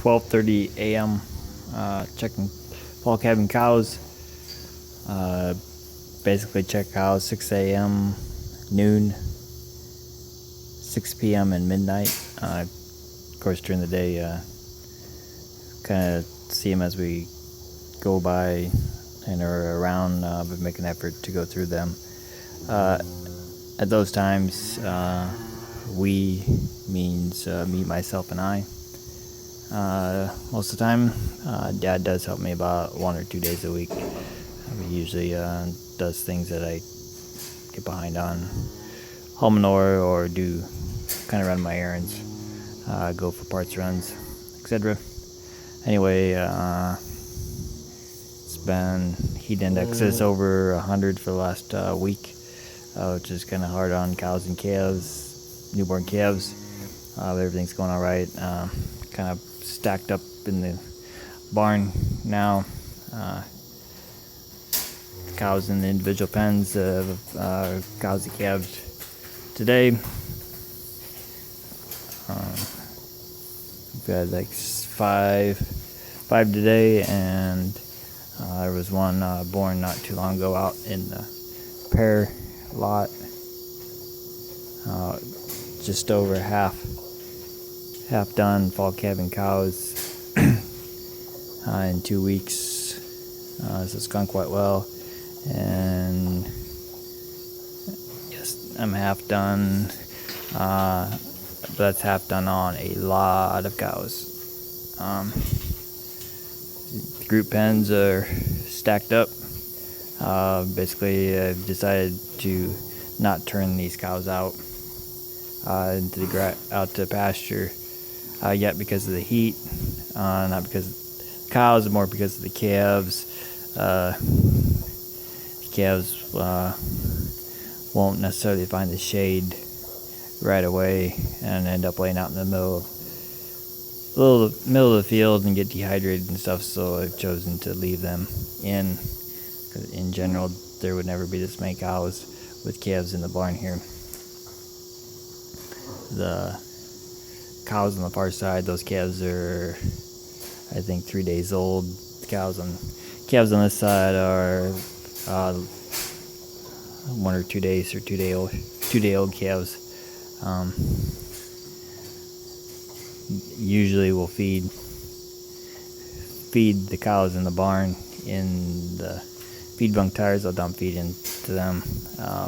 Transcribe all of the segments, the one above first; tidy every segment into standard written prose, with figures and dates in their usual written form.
12:30 a.m. Checking fall calving cows. Basically check cows 6 a.m., noon, 6 p.m. and midnight. Of course, during the day, kind of see them as we go by and are around, but make an effort to go through them. At those times, we means me, myself, and I. Most of the time, Dad does help me about 1 or 2 days a week. He usually does things that I get behind on, haul manure or do kind of run my errands, go for parts runs, etc. Anyway, it's been heat indexes over 100 for the last week, which is kind of hard on cows and calves, newborn calves. Everything's going all right. Kind of stacked up in the barn now. Cows in the individual pens, cows and calves today. We've had like five today, and there was one born not too long ago out in the pair lot. Just over half done fall calving cows in 2 weeks, so it's gone quite well. And yes, I'm half done, but that's half done on a lot of cows. The group pens are stacked up. Basically, I've decided to not turn these cows out out to pasture yet because of the heat, not because of the cows, more because of the calves. Calves won't necessarily find the shade right away and end up laying out in the middle of the field and get dehydrated and stuff, so I've chosen to leave them in. In general, there would never be this many cows with calves in the barn here. The cows on the far side, those calves are, I think, 3 days old. Calves on this side are 1 or 2 days, or 2 day old calves. Usually we'll feed the cows in the barn in the feed bunk tires. I'll dump feed into them,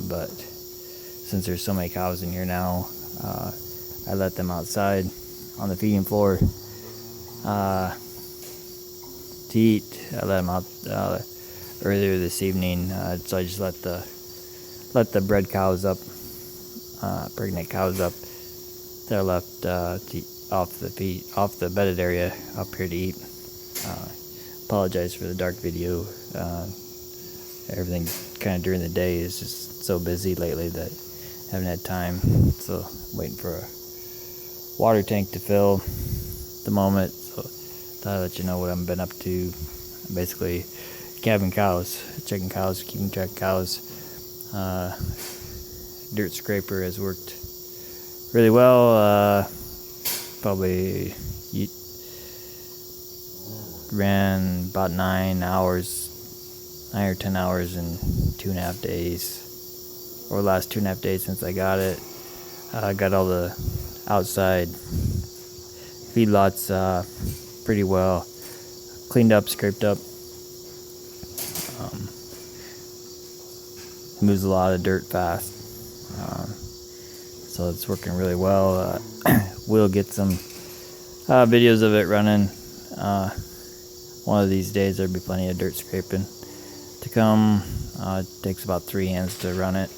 but since there's so many cows in here now, I let them outside on the feeding floor to eat. I let them out earlier this evening, so I just let the bred cows up, pregnant cows up. They're left to eat off the bedded area up here to eat. Apologize for the dark video. Everything kind of during the day is just so busy lately that I haven't had time. So waiting for a water tank to fill at the moment. So thought I'd let you know what I've been up to. Basically, calving cows, checking cows, keeping track of cows. Dirt scraper has worked really well. Probably ran about 9 or 10 hours in 2.5 days, or the last 2.5 days since I got it. Got all the outside feedlots pretty well cleaned up, scraped up. Moves a lot of dirt fast, so it's working really well. We'll get some videos of it running. One of these days there'll be plenty of dirt scraping to come. It takes about 3 hands to run it.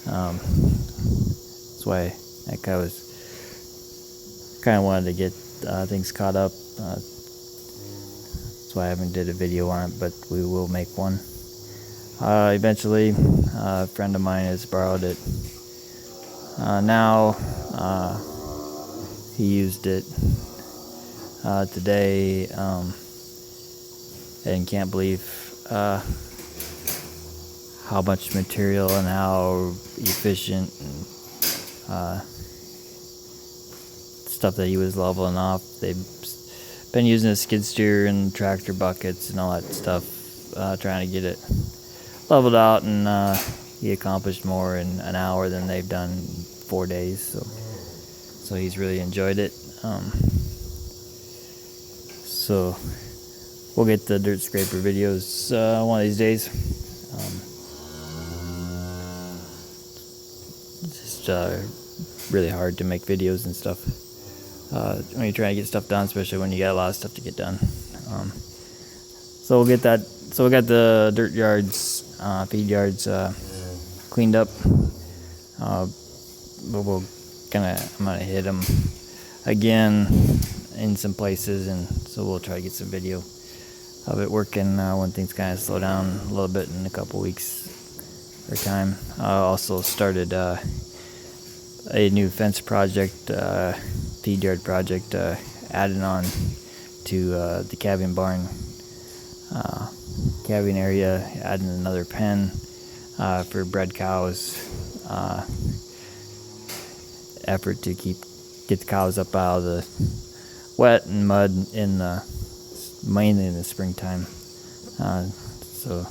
That's why I kind of wanted to get things caught up. That's why I haven't did a video on it, but we will make one. Eventually, a friend of mine has borrowed it. Now, he used it today, and can't believe how much material and how efficient and stuff that he was leveling off. They been using a skid steer and tractor buckets and all that stuff, trying to get it leveled out, and he accomplished more in an hour than they've done in 4 days. So he's really enjoyed it. So we'll get the dirt scraper videos one of these days. It's just really hard to make videos and stuff when you're trying to get stuff done, especially when you got a lot of stuff to get done. So we'll get that. So we got the dirt yards, feed yards cleaned up. But I'm gonna hit them again in some places, and so we'll try to get some video of it working when things kind of slow down a little bit in a couple weeks or time. I also started a new fence project, feed yard project, adding on to the calving barn, calving area, adding another pen for bred cows. Effort to get the cows up out of the wet and mud mainly in the springtime. So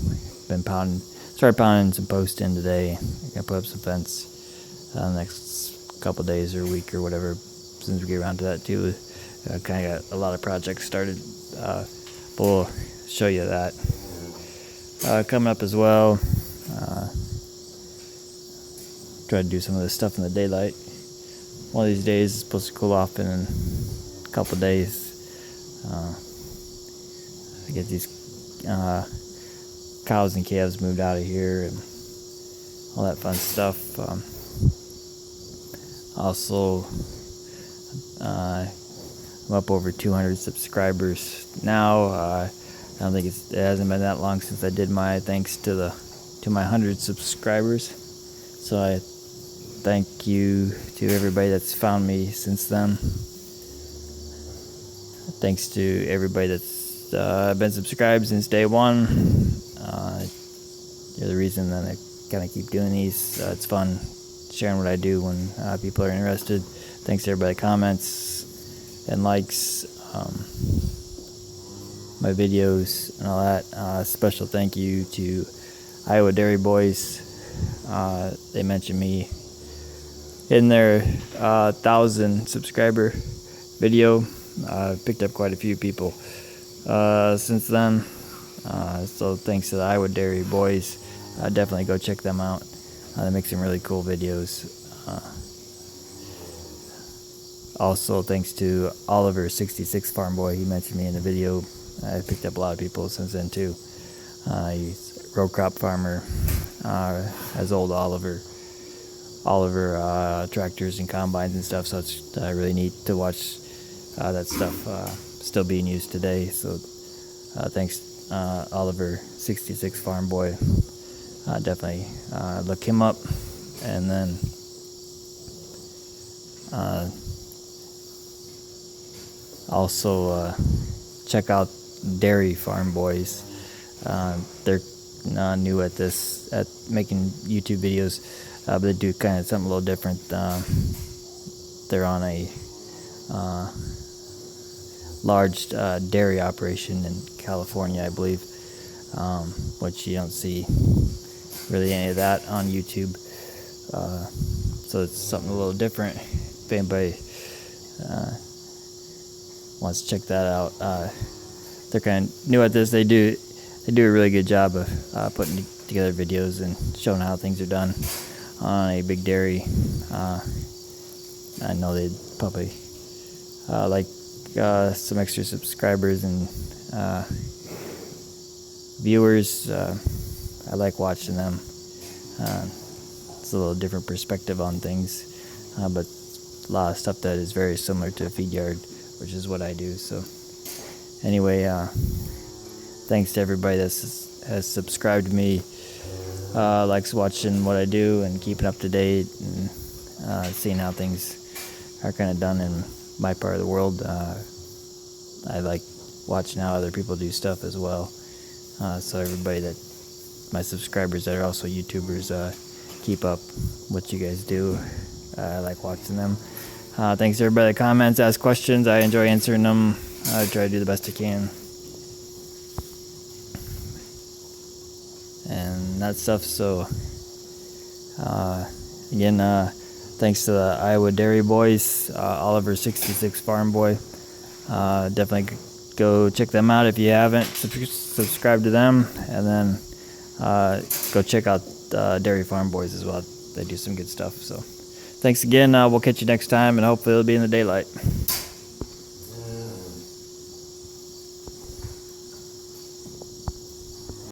started pounding some posts in today. I'm gonna put up some fence next couple days or week or whatever, since we get around to that too. Kind of got a lot of projects started. We'll show you that coming up as well. Try to do some of this stuff in the daylight. One of these days it's supposed to cool off in a couple days. I get these cows and calves moved out of here and all that fun stuff. Also, I'm up over 200 subscribers now. I don't think it hasn't been that long since I did my thanks to my 100 subscribers. So I thank you to everybody that's found me since then. Thanks to everybody that's been subscribed since day one. You're the reason that I kind of keep doing these. It's fun sharing what I do when people are interested. Thanks to everybody that comments and likes my videos and all that. Special thank you to Iowa Dairy Boys. They mentioned me in their 1,000 subscriber video. Picked up quite a few people since then. So thanks to the Iowa Dairy Boys. Definitely go check them out. They make some really cool videos. Also thanks to Oliver 66 Farm Boy. He mentioned me in the video. I picked up a lot of people since then too. He's a row crop farmer. Has old Oliver tractors and combines and stuff, so it's really neat to watch that stuff still being used today. So thanks Oliver 66 Farm Boy. Definitely look him up, and then also check out Dairy Farm Boys. They're new at making YouTube videos, but they do kind of something a little different. They're on a large dairy operation in California, I believe, which you don't see really any of that on YouTube. So it's something a little different. If anybody wants to check that out, they're kind of new at this. They do a really good job of putting together videos and showing how things are done on a big dairy. I know they'd probably like some extra subscribers and viewers. I like watching them. It's a little different perspective on things, but a lot of stuff that is very similar to a feed yard, which is what I do. So anyway, thanks to everybody that has subscribed to me, likes watching what I do and keeping up to date, and seeing how things are kind of done in my part of the world. I like watching how other people do stuff as well. So everybody my subscribers that are also YouTubers, keep up what you guys do. I like watching them. Thanks to everybody that comments, asks questions. I enjoy answering them. I try to do the best I can. And that stuff. So again, thanks to the Iowa Dairy Boys, Oliver 66 Farm Boy. Definitely go check them out if you haven't. Subscribe to them, and then go check out Dairy Farm Boys as well. They do some good stuff. So thanks again. We'll catch you next time, and hopefully it'll be in the daylight.